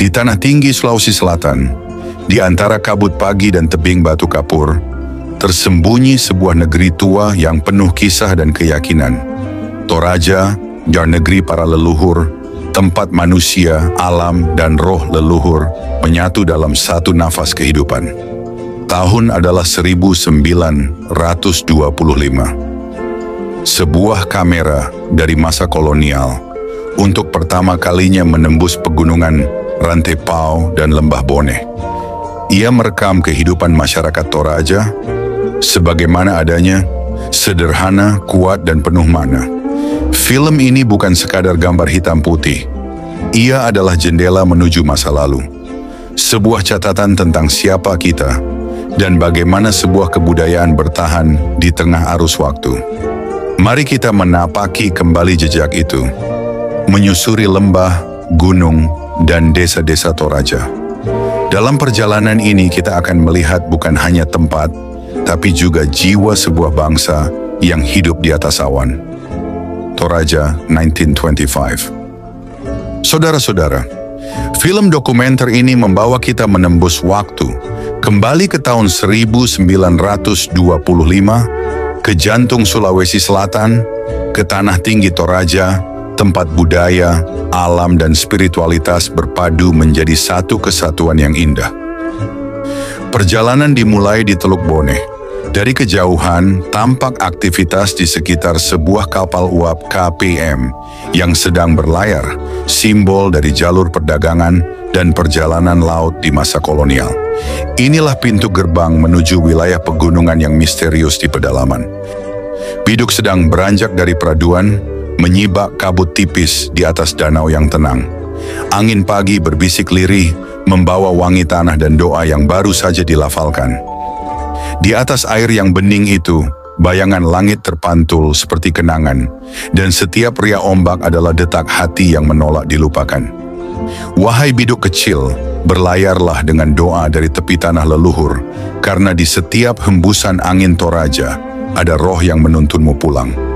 Di tanah tinggi Sulawesi Selatan, di antara kabut pagi dan tebing batu kapur, tersembunyi sebuah negeri tua yang penuh kisah dan keyakinan. Toraja, negeri para leluhur, tempat manusia, alam, dan roh leluhur menyatu dalam satu nafas kehidupan. Tahun adalah 1925. Sebuah kamera dari masa kolonial untuk pertama kalinya menembus pegunungan Rantai Pao dan Lembah Bone. Ia merekam kehidupan masyarakat Toraja sebagaimana adanya, sederhana, kuat, dan penuh makna. Film ini bukan sekadar gambar hitam putih. Ia adalah jendela menuju masa lalu. Sebuah catatan tentang siapa kita dan bagaimana sebuah kebudayaan bertahan di tengah arus waktu. Mari kita menapaki kembali jejak itu, menyusuri lembah, gunung, dan desa-desa Toraja. Dalam perjalanan ini kita akan melihat bukan hanya tempat, tapi juga jiwa sebuah bangsa yang hidup di atas awan. Toraja, 1925. Saudara-saudara, film dokumenter ini membawa kita menembus waktu, kembali ke tahun 1925, ke jantung Sulawesi Selatan, ke tanah tinggi Toraja, tempat budaya, alam, dan spiritualitas berpadu menjadi satu kesatuan yang indah. Perjalanan dimulai di Teluk Bone. Dari kejauhan, tampak aktivitas di sekitar sebuah kapal uap KPM yang sedang berlayar, simbol dari jalur perdagangan dan perjalanan laut di masa kolonial. Inilah pintu gerbang menuju wilayah pegunungan yang misterius di pedalaman. Biduk sedang beranjak dari peraduan, menyibak kabut tipis di atas danau yang tenang. Angin pagi berbisik lirih, membawa wangi tanah dan doa yang baru saja dilafalkan. Di atas air yang bening itu, bayangan langit terpantul seperti kenangan, dan setiap riak ombak adalah detak hati yang menolak dilupakan. Wahai biduk kecil, berlayarlah dengan doa dari tepi tanah leluhur, karena di setiap hembusan angin Toraja, ada roh yang menuntunmu pulang.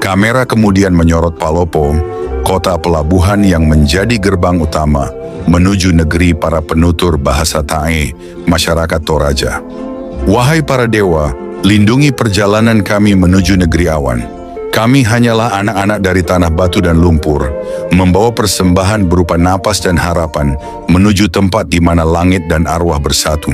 Kamera kemudian menyorot Palopo, kota pelabuhan yang menjadi gerbang utama menuju negeri para penutur bahasa Tae, masyarakat Toraja. Wahai para dewa, lindungi perjalanan kami menuju negeri awan. Kami hanyalah anak-anak dari tanah batu dan lumpur, membawa persembahan berupa napas dan harapan menuju tempat di mana langit dan arwah bersatu.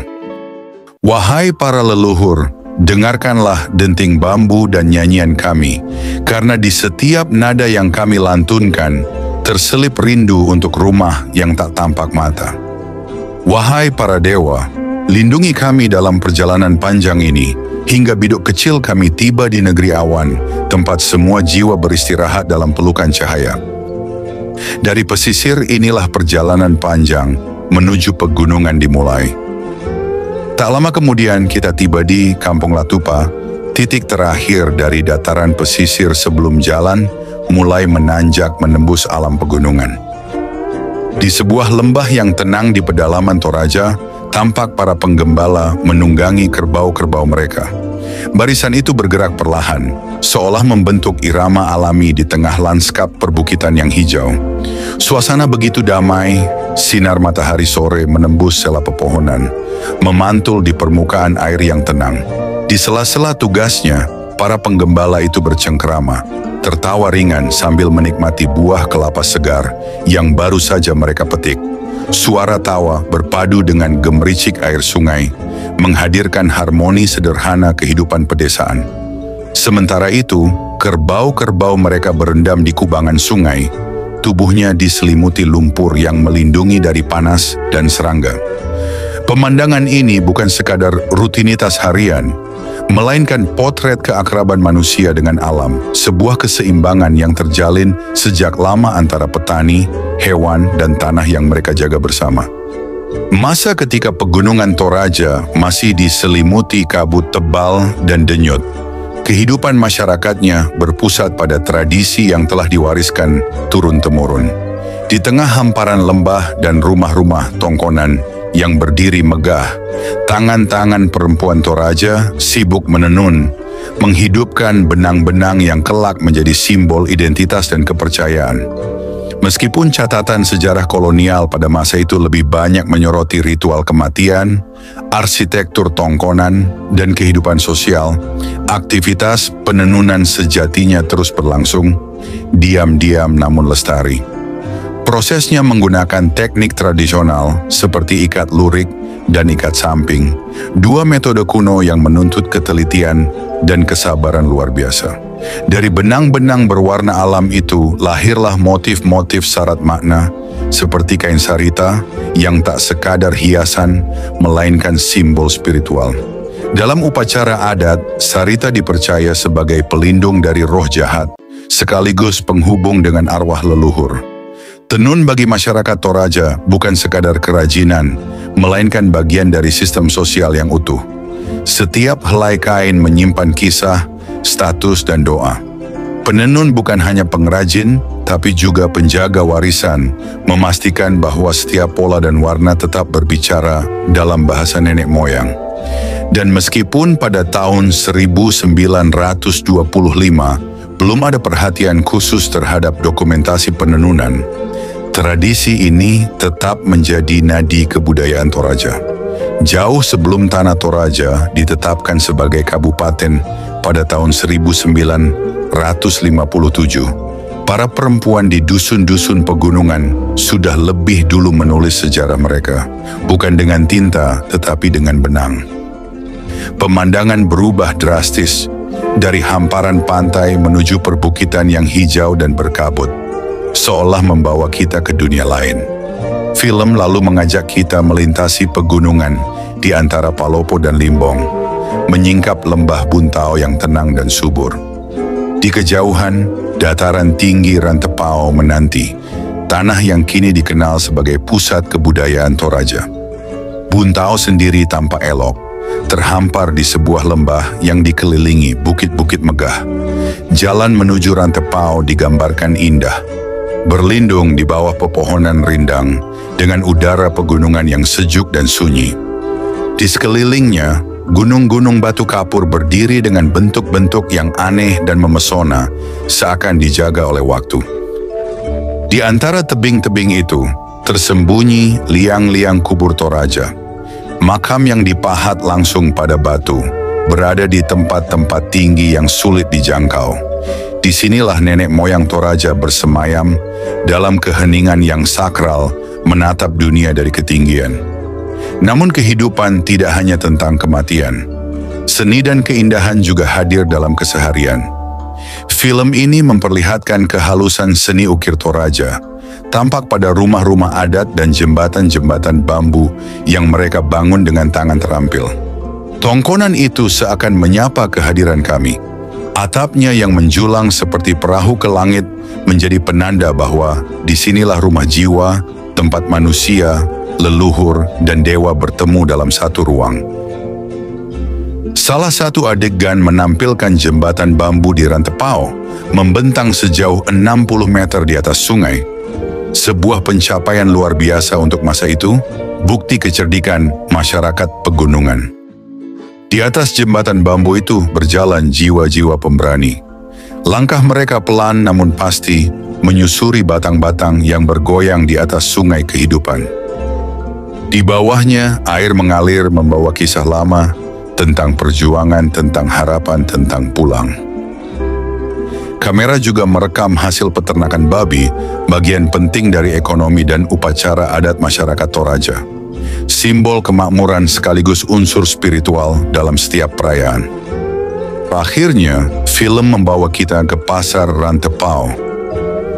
Wahai para leluhur, dengarkanlah denting bambu dan nyanyian kami, karena di setiap nada yang kami lantunkan, terselip rindu untuk rumah yang tak tampak mata. Wahai para dewa, lindungi kami dalam perjalanan panjang ini, hingga biduk kecil kami tiba di negeri awan, tempat semua jiwa beristirahat dalam pelukan cahaya. Dari pesisir inilah perjalanan panjang menuju pegunungan dimulai. Tak lama kemudian kita tiba di Kampung Latupa, titik terakhir dari dataran pesisir sebelum jalan mulai menanjak menembus alam pegunungan. Di sebuah lembah yang tenang di pedalaman Toraja, tampak para penggembala menunggangi kerbau-kerbau mereka. Barisan itu bergerak perlahan, seolah membentuk irama alami di tengah lanskap perbukitan yang hijau. Suasana begitu damai, sinar matahari sore menembus sela pepohonan, memantul di permukaan air yang tenang. Di sela-sela tugasnya, para penggembala itu bercengkrama, tertawa ringan sambil menikmati buah kelapa segar yang baru saja mereka petik. Suara tawa berpadu dengan gemericik air sungai, menghadirkan harmoni sederhana kehidupan pedesaan. Sementara itu, kerbau-kerbau mereka berendam di kubangan sungai, tubuhnya diselimuti lumpur yang melindungi dari panas dan serangga. Pemandangan ini bukan sekadar rutinitas harian, melainkan potret keakraban manusia dengan alam, sebuah keseimbangan yang terjalin sejak lama antara petani, hewan, dan tanah yang mereka jaga bersama. Masa ketika pegunungan Toraja masih diselimuti kabut tebal dan denyut, kehidupan masyarakatnya berpusat pada tradisi yang telah diwariskan turun-temurun. Di tengah hamparan lembah dan rumah-rumah tongkonan yang berdiri megah, tangan-tangan perempuan Toraja sibuk menenun, menghidupkan benang-benang yang kelak menjadi simbol identitas dan kepercayaan. Meskipun catatan sejarah kolonial pada masa itu lebih banyak menyoroti ritual kematian, arsitektur tongkonan, dan kehidupan sosial, aktivitas penenunan sejatinya terus berlangsung, diam-diam namun lestari. Prosesnya menggunakan teknik tradisional seperti ikat lurik dan ikat samping, dua metode kuno yang menuntut ketelitian dan kesabaran luar biasa. Dari benang-benang berwarna alam itu lahirlah motif-motif syarat makna seperti kain sarita yang tak sekadar hiasan melainkan simbol spiritual. Dalam upacara adat, sarita dipercaya sebagai pelindung dari roh jahat sekaligus penghubung dengan arwah leluhur. Tenun bagi masyarakat Toraja bukan sekadar kerajinan, melainkan bagian dari sistem sosial yang utuh. Setiap helai kain menyimpan kisah, status, dan doa. Penenun bukan hanya pengrajin, tapi juga penjaga warisan, memastikan bahwa setiap pola dan warna tetap berbicara dalam bahasa nenek moyang. Dan meskipun pada tahun 1925 belum ada perhatian khusus terhadap dokumentasi penenunan, tradisi ini tetap menjadi nadi kebudayaan Toraja. Jauh sebelum tanah Toraja ditetapkan sebagai kabupaten pada tahun 1957, para perempuan di dusun-dusun pegunungan sudah lebih dulu menulis sejarah mereka, bukan dengan tinta tetapi dengan benang. Pemandangan berubah drastis, dari hamparan pantai menuju perbukitan yang hijau dan berkabut, seolah membawa kita ke dunia lain. Film lalu mengajak kita melintasi pegunungan di antara Palopo dan Limbong, menyingkap lembah Buntao yang tenang dan subur. Di kejauhan, dataran tinggi Rantepao menanti, tanah yang kini dikenal sebagai pusat kebudayaan Toraja. Buntao sendiri tampak elok, terhampar di sebuah lembah yang dikelilingi bukit-bukit megah. Jalan menuju Rantepao digambarkan indah, berlindung di bawah pepohonan rindang dengan udara pegunungan yang sejuk dan sunyi. Di sekelilingnya, gunung-gunung batu kapur berdiri dengan bentuk-bentuk yang aneh dan memesona, seakan dijaga oleh waktu. Di antara tebing-tebing itu, tersembunyi liang-liang kubur Toraja. Makam yang dipahat langsung pada batu, berada di tempat-tempat tinggi yang sulit dijangkau. Disinilah nenek moyang Toraja bersemayam dalam keheningan yang sakral, menatap dunia dari ketinggian. Namun kehidupan tidak hanya tentang kematian. Seni dan keindahan juga hadir dalam keseharian. Film ini memperlihatkan kehalusan seni ukir Toraja, tampak pada rumah-rumah adat dan jembatan-jembatan bambu yang mereka bangun dengan tangan terampil. Tongkonan itu seakan menyapa kehadiran kami. Atapnya yang menjulang seperti perahu ke langit menjadi penanda bahwa disinilah rumah jiwa, tempat manusia, leluhur, dan dewa bertemu dalam satu ruang. Salah satu adegan menampilkan jembatan bambu di Rantepao membentang sejauh 60 meter di atas sungai. Sebuah pencapaian luar biasa untuk masa itu, bukti kecerdikan masyarakat pegunungan. Di atas jembatan bambu itu berjalan jiwa-jiwa pemberani. Langkah mereka pelan namun pasti, menyusuri batang-batang yang bergoyang di atas sungai kehidupan. Di bawahnya, air mengalir membawa kisah lama tentang perjuangan, tentang harapan, tentang pulang. Kamera juga merekam hasil peternakan babi, bagian penting dari ekonomi dan upacara adat masyarakat Toraja. Simbol kemakmuran sekaligus unsur spiritual dalam setiap perayaan. Akhirnya, film membawa kita ke pasar Rantepao.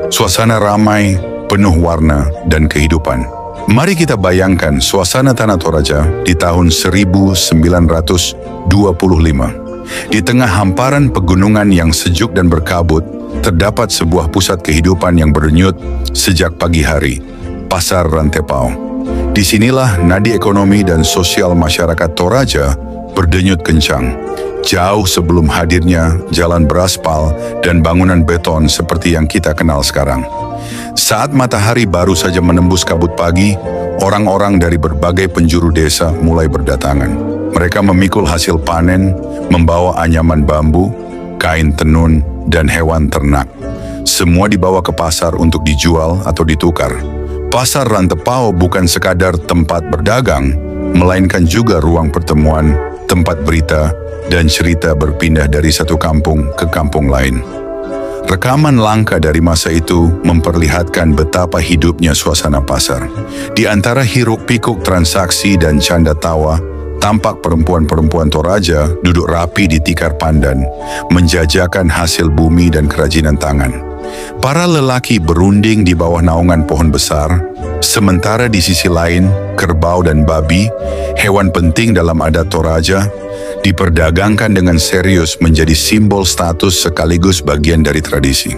Suasana ramai, penuh warna dan kehidupan. Mari kita bayangkan suasana tanah Toraja di tahun 1925. Di tengah hamparan pegunungan yang sejuk dan berkabut, terdapat sebuah pusat kehidupan yang berdenyut sejak pagi hari, Pasar Rantepao. Disinilah nadi ekonomi dan sosial masyarakat Toraja berdenyut kencang, jauh sebelum hadirnya jalan beraspal dan bangunan beton seperti yang kita kenal sekarang. Saat matahari baru saja menembus kabut pagi, orang-orang dari berbagai penjuru desa mulai berdatangan. Mereka memikul hasil panen, membawa anyaman bambu, kain tenun, dan hewan ternak. Semua dibawa ke pasar untuk dijual atau ditukar. Pasar Rantepao bukan sekadar tempat berdagang, melainkan juga ruang pertemuan, tempat berita, dan cerita berpindah dari satu kampung ke kampung lain. Rekaman langka dari masa itu memperlihatkan betapa hidupnya suasana pasar. Di antara hiruk-pikuk transaksi dan canda tawa, tampak perempuan-perempuan Toraja duduk rapi di tikar pandan, menjajakan hasil bumi dan kerajinan tangan. Para lelaki berunding di bawah naungan pohon besar, sementara di sisi lain, kerbau dan babi, hewan penting dalam adat Toraja, diperdagangkan dengan serius menjadi simbol status sekaligus bagian dari tradisi.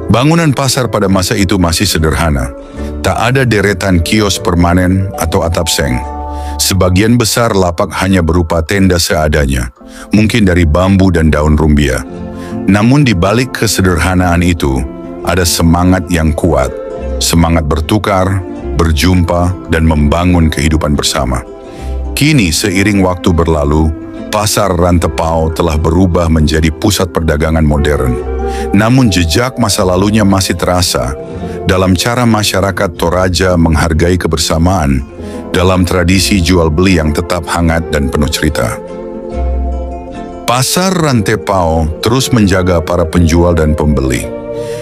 Bangunan pasar pada masa itu masih sederhana. Tak ada deretan kios permanen atau atap seng. Sebagian besar lapak hanya berupa tenda seadanya, mungkin dari bambu dan daun rumbia. Namun di balik kesederhanaan itu, ada semangat yang kuat, semangat bertukar, berjumpa, dan membangun kehidupan bersama. Kini seiring waktu berlalu, Pasar Rantepao telah berubah menjadi pusat perdagangan modern. Namun jejak masa lalunya masih terasa dalam cara masyarakat Toraja menghargai kebersamaan, dalam tradisi jual beli yang tetap hangat dan penuh cerita. Pasar Rantepao terus menjaga para penjual dan pembeli.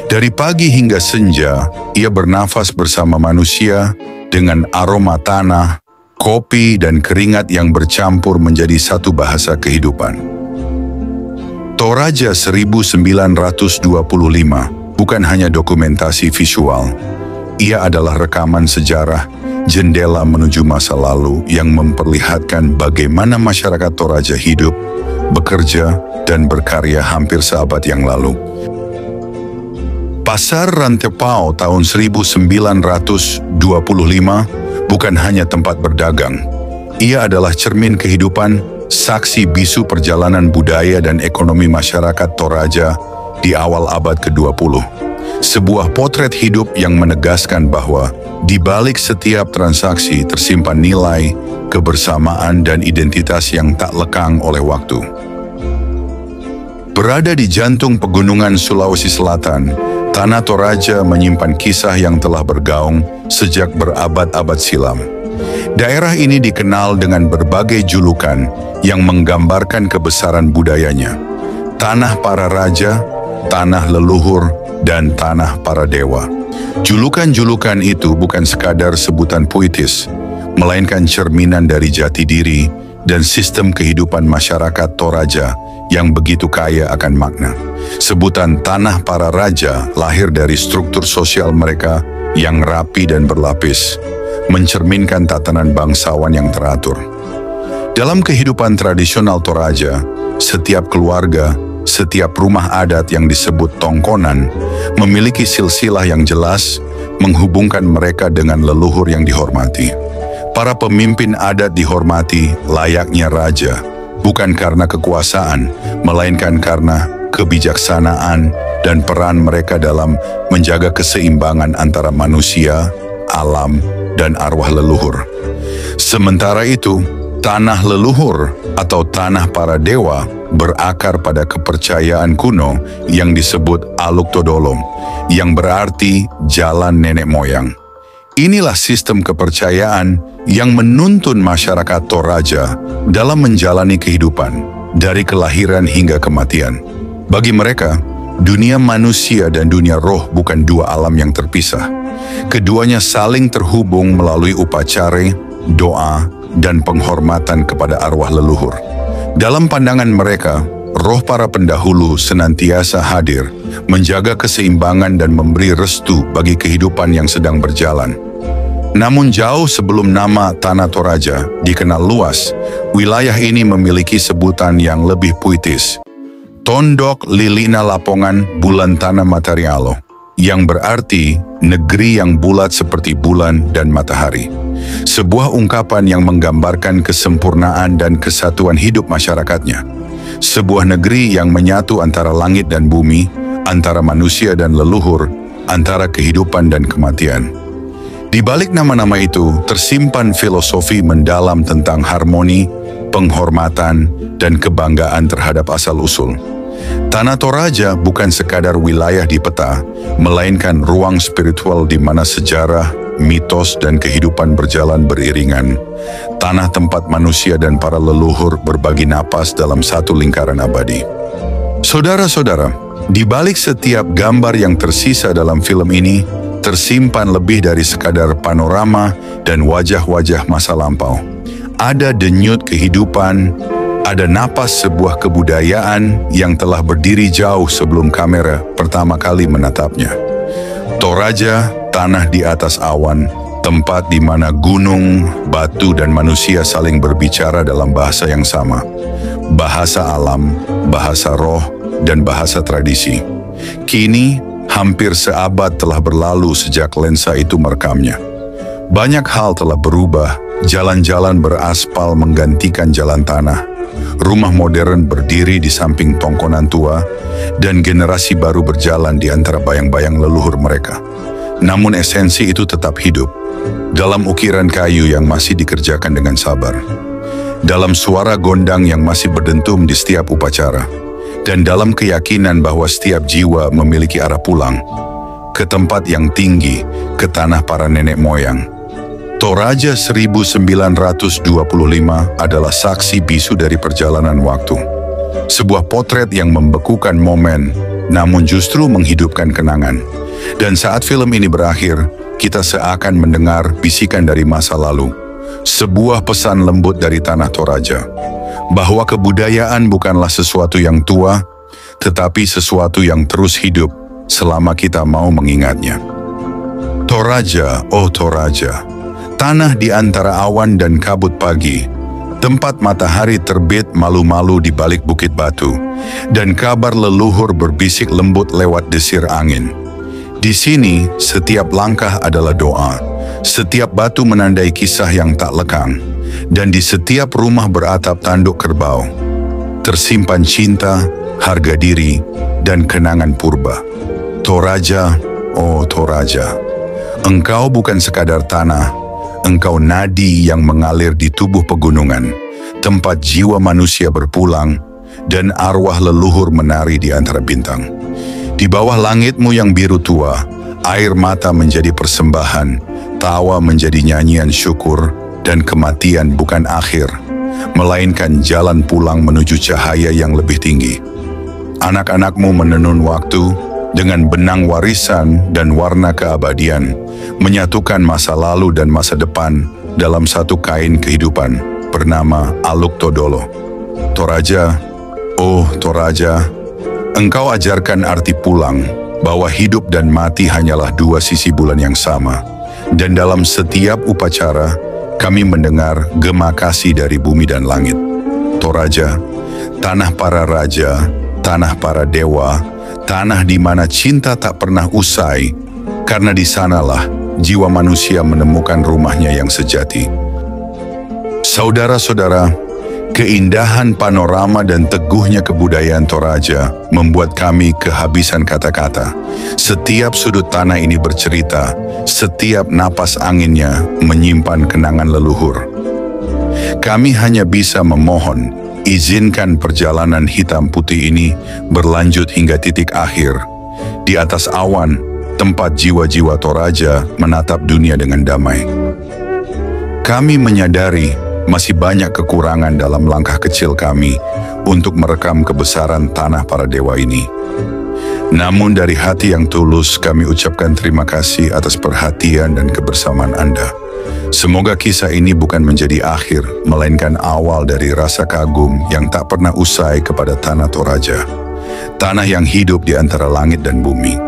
Dari pagi hingga senja, ia bernafas bersama manusia dengan aroma tanah, kopi, dan keringat yang bercampur menjadi satu bahasa kehidupan. Toraja 1925 bukan hanya dokumentasi visual. Ia adalah rekaman sejarah, jendela menuju masa lalu yang memperlihatkan bagaimana masyarakat Toraja hidup, bekerja, dan berkarya hampir seabad yang lalu. Pasar Rantepao tahun 1925 bukan hanya tempat berdagang. Ia adalah cermin kehidupan, saksi bisu perjalanan budaya dan ekonomi masyarakat Toraja di awal abad ke-20. Sebuah potret hidup yang menegaskan bahwa di balik setiap transaksi tersimpan nilai, kebersamaan, dan identitas yang tak lekang oleh waktu. Berada di jantung pegunungan Sulawesi Selatan, Tanah Toraja menyimpan kisah yang telah bergaung sejak berabad-abad silam. Daerah ini dikenal dengan berbagai julukan yang menggambarkan kebesaran budayanya. Tanah para raja, tanah leluhur, dan tanah para dewa. Julukan-julukan itu bukan sekadar sebutan puitis, melainkan cerminan dari jati diri dan sistem kehidupan masyarakat Toraja yang begitu kaya akan makna. Sebutan tanah para raja lahir dari struktur sosial mereka yang rapi dan berlapis, mencerminkan tatanan bangsawan yang teratur. Dalam kehidupan tradisional Toraja, setiap keluarga, setiap rumah adat yang disebut tongkonan memiliki silsilah yang jelas menghubungkan mereka dengan leluhur yang dihormati. Para pemimpin adat dihormati layaknya raja, bukan karena kekuasaan, melainkan karena kebijaksanaan dan peran mereka dalam menjaga keseimbangan antara manusia, alam, dan arwah leluhur. Sementara itu, tanah leluhur atau tanah para dewa berakar pada kepercayaan kuno yang disebut Aluk Todolong, yang berarti jalan nenek moyang. Inilah sistem kepercayaan yang menuntun masyarakat Toraja dalam menjalani kehidupan, dari kelahiran hingga kematian. Bagi mereka, dunia manusia dan dunia roh bukan dua alam yang terpisah. Keduanya saling terhubung melalui upacara, doa, dan penghormatan kepada arwah leluhur. Dalam pandangan mereka, roh para pendahulu senantiasa hadir, menjaga keseimbangan dan memberi restu bagi kehidupan yang sedang berjalan. Namun jauh sebelum nama Tanah Toraja dikenal luas, wilayah ini memiliki sebutan yang lebih puitis. Tondok Lilina Lapongan Bulan Tanah Matarialo, yang berarti negeri yang bulat seperti bulan dan matahari. Sebuah ungkapan yang menggambarkan kesempurnaan dan kesatuan hidup masyarakatnya. Sebuah negeri yang menyatu antara langit dan bumi, antara manusia dan leluhur, antara kehidupan dan kematian. Di balik nama-nama itu tersimpan filosofi mendalam tentang harmoni, penghormatan, dan kebanggaan terhadap asal-usul. Tanah Toraja bukan sekadar wilayah di peta, melainkan ruang spiritual di mana sejarah, mitos, dan kehidupan berjalan beriringan. Tanah tempat manusia dan para leluhur berbagi napas dalam satu lingkaran abadi. Saudara-saudara, di balik setiap gambar yang tersisa dalam film ini, tersimpan lebih dari sekadar panorama dan wajah-wajah masa lampau. Ada denyut kehidupan, ada napas sebuah kebudayaan yang telah berdiri jauh sebelum kamera pertama kali menatapnya. Toraja, tanah di atas awan, tempat di mana gunung, batu, dan manusia saling berbicara dalam bahasa yang sama. Bahasa alam, bahasa roh, dan bahasa tradisi. Kini, hampir seabad telah berlalu sejak lensa itu merekamnya. Banyak hal telah berubah, jalan-jalan beraspal menggantikan jalan tanah. Rumah modern berdiri di samping tongkonan tua, dan generasi baru berjalan di antara bayang-bayang leluhur mereka. Namun esensi itu tetap hidup, dalam ukiran kayu yang masih dikerjakan dengan sabar, dalam suara gondang yang masih berdentum di setiap upacara, dan dalam keyakinan bahwa setiap jiwa memiliki arah pulang, ke tempat yang tinggi, ke tanah para nenek moyang. Toraja 1925 adalah saksi bisu dari perjalanan waktu. Sebuah potret yang membekukan momen, namun justru menghidupkan kenangan. Dan saat film ini berakhir, kita seakan mendengar bisikan dari masa lalu. Sebuah pesan lembut dari tanah Toraja, bahwa kebudayaan bukanlah sesuatu yang tua, tetapi sesuatu yang terus hidup selama kita mau mengingatnya. Toraja, oh Toraja, tanah di antara awan dan kabut pagi, tempat matahari terbit malu-malu di balik bukit batu, dan kabar leluhur berbisik lembut lewat desir angin. Di sini, setiap langkah adalah doa, setiap batu menandai kisah yang tak lekang, dan di setiap rumah beratap tanduk kerbau, tersimpan cinta, harga diri, dan kenangan purba. Toraja, oh Toraja, engkau bukan sekadar tanah, engkau nadi yang mengalir di tubuh pegunungan, tempat jiwa manusia berpulang, dan arwah leluhur menari di antara bintang. Di bawah langitmu yang biru tua, air mata menjadi persembahan, tawa menjadi nyanyian syukur, dan kematian bukan akhir, melainkan jalan pulang menuju cahaya yang lebih tinggi. Anak-anakmu menenun waktu dengan benang warisan dan warna keabadian, menyatukan masa lalu dan masa depan dalam satu kain kehidupan bernama Aluk Todolo. Toraja, oh Toraja, engkau ajarkan arti pulang, bahwa hidup dan mati hanyalah dua sisi bulan yang sama, dan dalam setiap upacara, kami mendengar gema kasih dari bumi dan langit. Toraja, tanah para raja, tanah para dewa, tanah di mana cinta tak pernah usai, karena di sanalah jiwa manusia menemukan rumahnya yang sejati. Saudara-saudara, keindahan panorama dan teguhnya kebudayaan Toraja membuat kami kehabisan kata-kata. Setiap sudut tanah ini bercerita, setiap napas anginnya menyimpan kenangan leluhur. Kami hanya bisa memohon, izinkan perjalanan hitam putih ini berlanjut hingga titik akhir. Di atas awan, tempat jiwa-jiwa Toraja menatap dunia dengan damai. Kami menyadari masih banyak kekurangan dalam langkah kecil kami untuk merekam kebesaran tanah para dewa ini. Namun dari hati yang tulus kami ucapkan terima kasih atas perhatian dan kebersamaan Anda. Semoga kisah ini bukan menjadi akhir, melainkan awal dari rasa kagum yang tak pernah usai kepada tanah Toraja, tanah yang hidup di antara langit dan bumi.